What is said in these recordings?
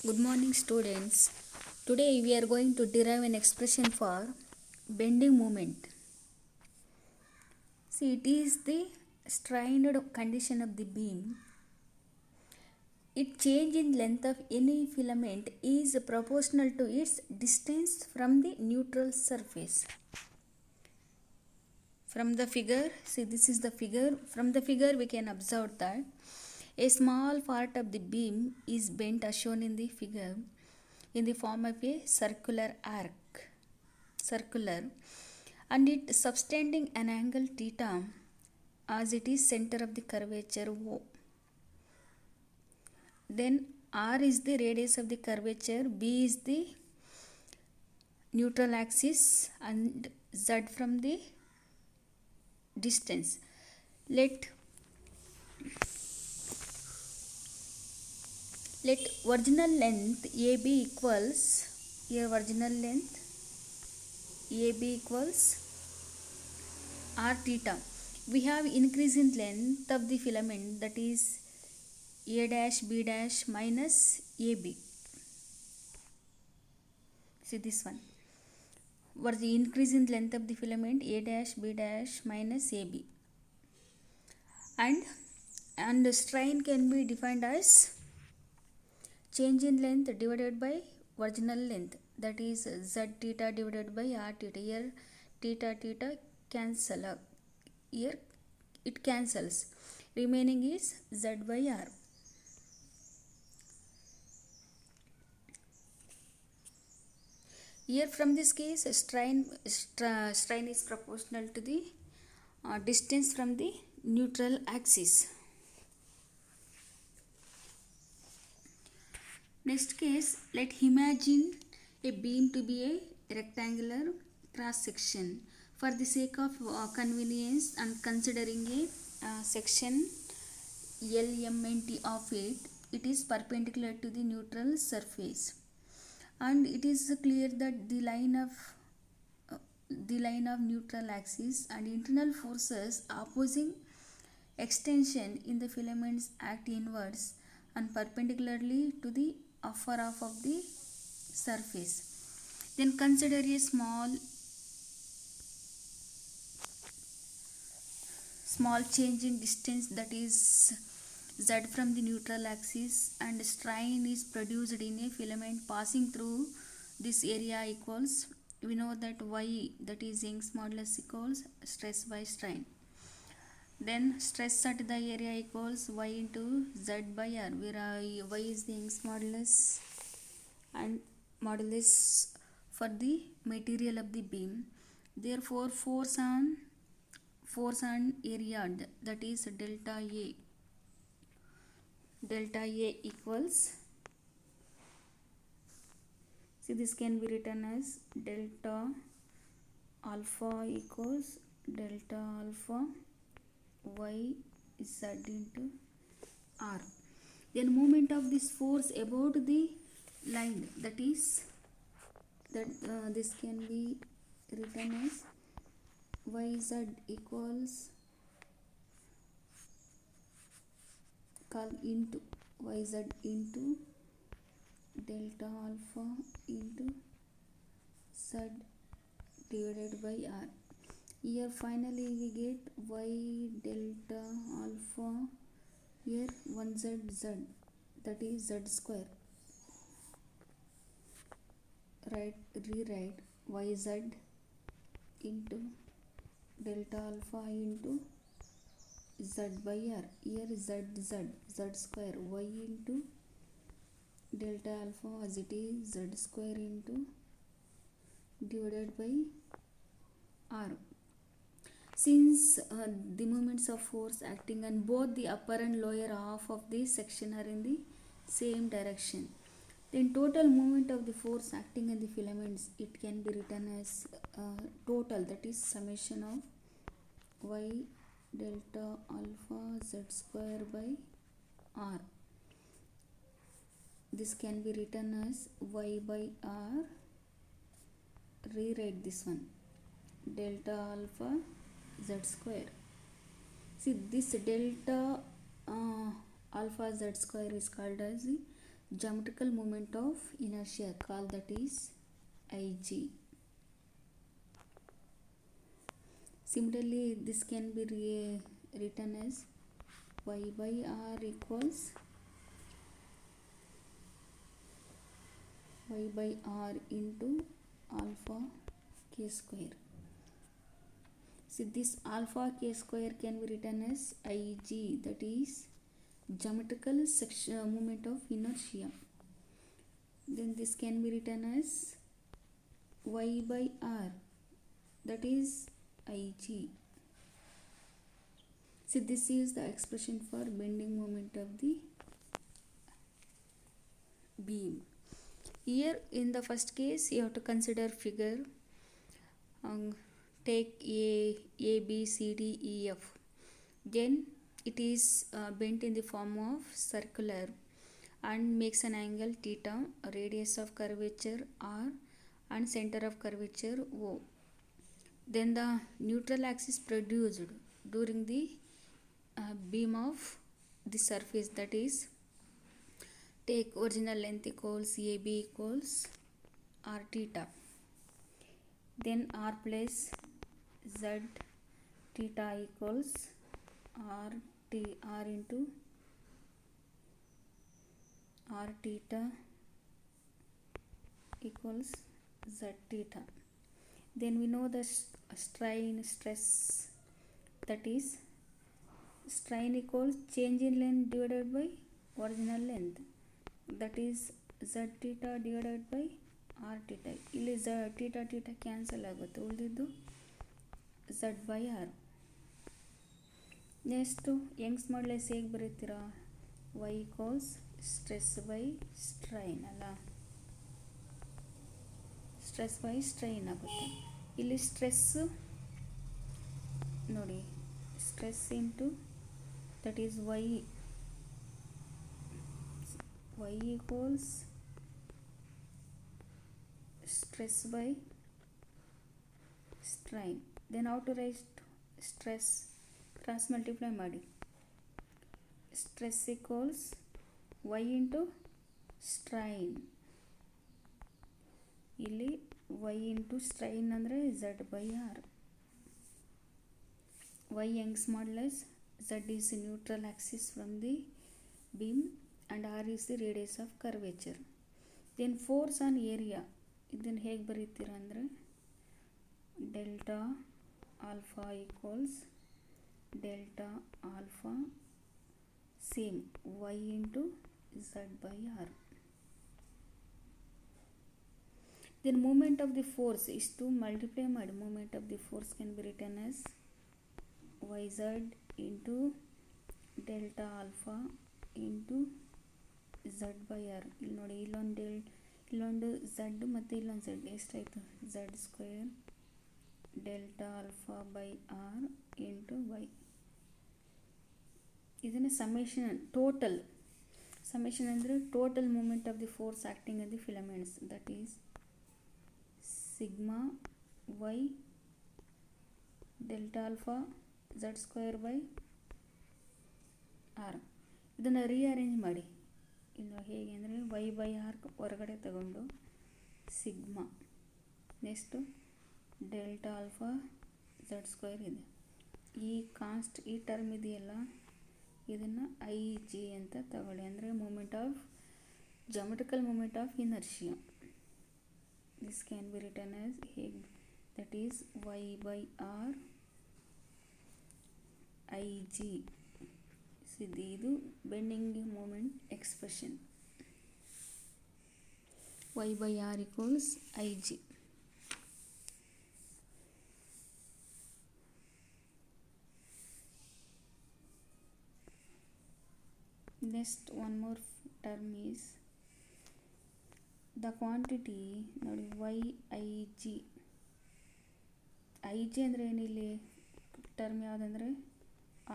Good morning, students. Today we are going to derive an expression for bending moment. See, it is the strained condition of the beam. Its change in length of any filament is proportional to its distance from the neutral surface. From the figure, see, this is the figure. From the figure, we can observe that a small part of the beam is bent as shown in the figure in the form of a circular arc, and it subtending an angle theta as it is center of the curvature O. Then R is the radius of the curvature, B is the neutral axis, and Z from the distance. Let original length AB equals, here original length AB equals R theta. We have increase in length of the filament, that is A dash B dash minus AB. See this one. What is the increase in length of the filament? A dash B dash minus AB. And the strain can be defined as change in length divided by original length, that is Z theta divided by R theta. Here theta cancel up. Here it cancels. Remaining is Z by R. Here from this case, strain is proportional to the distance from the neutral axis. Next case, let imagine a beam to be a rectangular cross section. For the sake of convenience and considering a section LMNT of it, it is perpendicular to the neutral surface, and it is clear that the line of neutral axis and internal forces opposing extension in the filaments act inwards and perpendicularly to the upper half of the surface. Then consider a small change in distance, that is Z from the neutral axis, and strain is produced in a filament passing through this area equals, we know that Y, that is Young's modulus, equals stress by strain. Then stress at the area equals Y into Z by R, where Y is the Young's modulus and modulus for the material of the beam. Therefore force on area, that is delta A equals, see, this can be written as delta alpha equals delta alpha Y Z into R. Then moment of this force about the line, that is this can be written as YZ equals into YZ into delta alpha into Z divided by R. Here finally we get Y delta alpha, here 1Z, that is Z square. Rewrite YZ into delta alpha into Z by R. Here Z square, Y into delta alpha as it is Z square into divided by R. Since the moments of force acting on both the upper and lower half of the section are in the same direction, then total moment of the force acting on the filaments, it can be written as total, that is summation of Y delta alpha Z square by R. This can be written as Y by R. Rewrite this one, delta alpha Z square. See, this delta alpha Z square is called as geometrical moment of inertia, call that is Ig. Similarly, this can be written as y by r equals y by r into alpha k square. See, this alpha k square can be written as Ig, that is geometrical moment of inertia. Then this can be written as y by r, that is Ig. See, this is the expression for bending moment of the beam. Here in the first case you have to consider figure. Take A, B, C, D, E, F. Then it is bent in the form of circular and makes an angle theta, radius of curvature r, and center of curvature O. Then the neutral axis produced during the beam of the surface, that is, take original length equals AB equals r theta. Then r plus z theta equals r into r theta equals z theta. Then we know the strain stress, that is strain equals change in length divided by original length, that is z theta divided by r theta. ಇಲ್ಲಿ z theta cancel ಆಗುತ್ತೆ, ಉಳಿದಿದ್ದು z by r. Next Young's modulus ಹೇಗೆ ಬರೀತೀರಾ? y equals stress by strain ಅಲ್ಲ, stress by strain ಆಗುತ್ತೆ. ಇಲ್ಲಿ stress ನೋಡಿ, stress into that is y equals stress by strain. Then how to write stress? Cross multiply ಮಾಡಿ. Stress equals y into strain. ಇಲ್ಲಿ y into strain ಅಂದರೆ z by r. y Young's modulus, z is the neutral axis from the beam and r is the radius of curvature. Then force on area, ಇದನ್ನು ಹೇಗೆ ಬರೀತೀರ ಅಂದರೆ delta alpha equals delta alpha same y into z by r. Then moment of the force is to multiply ಮಾಡಿ. Moment of the force can be written as yz into delta alpha into z by r. ಇಲ್ಲಿ ನೋಡಿ, ಇಲ್ಲೊಂದು z ಮತ್ತು ಇಲ್ಲೊಂದು z, ಎಷ್ಟಾಯಿತು? z square delta alpha by R into y. ಇದನ್ನು summation ಅಂದರೆ total moment of the force acting on the filaments, that is sigma y delta alpha z square by R. ಇದನ್ನು rearrange ಮಾಡಿ. ಇನ್ನು ಹೇಗೆ ಅಂದರೆ y ಬೈ ಆರ್ ಹೊರಗಡೆ ತಗೊಂಡು sigma, next delta alpha z square ಇದೆ. ಈ ಟರ್ಮ್ ಇದೆಯಲ್ಲ, ಇದನ್ನು ಐ ಜಿ ಅಂತ ತಗೊಳ್ಳಿ, ಅಂದರೆ geometrical moment of inertia. This can be written as ಹೇಗೆ, that is y by R I G. ಇದು bending moment expression. y by r equals ig. Next one more term is the quantity. ನೋಡಿ ig ಅಂದರೆ ಏನಿಲ್ಲಿ term ಯಾವುದಂದರೆ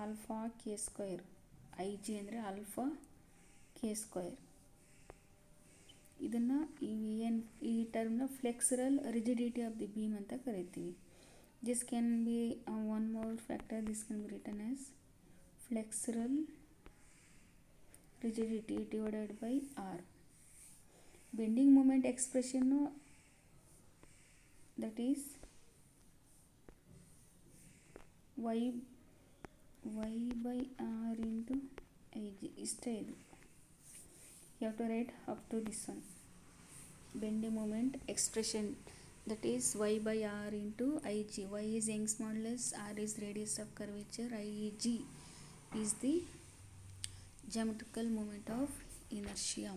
alpha K square. ig ಅಂದರೆ alpha K square. ಇದನ್ನು ಈ ಟರ್ಮ್ನ flexural rigidity of the beam ಅಂತ ಕರಿತೀವಿ. This can be one more factor, this can be written as flexural rigidity divided by r. bending moment expression, that is y by r into ig. ಇಷ್ಟೇ ಇದು. You have to write up to this one. Bending moment expression, that is y by r into ig. Y is Young's modulus, r is radius of curvature, ig is the geometrical moment of inertia.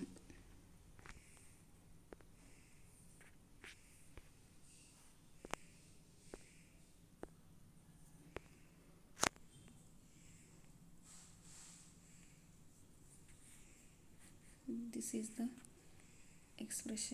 This is the expression.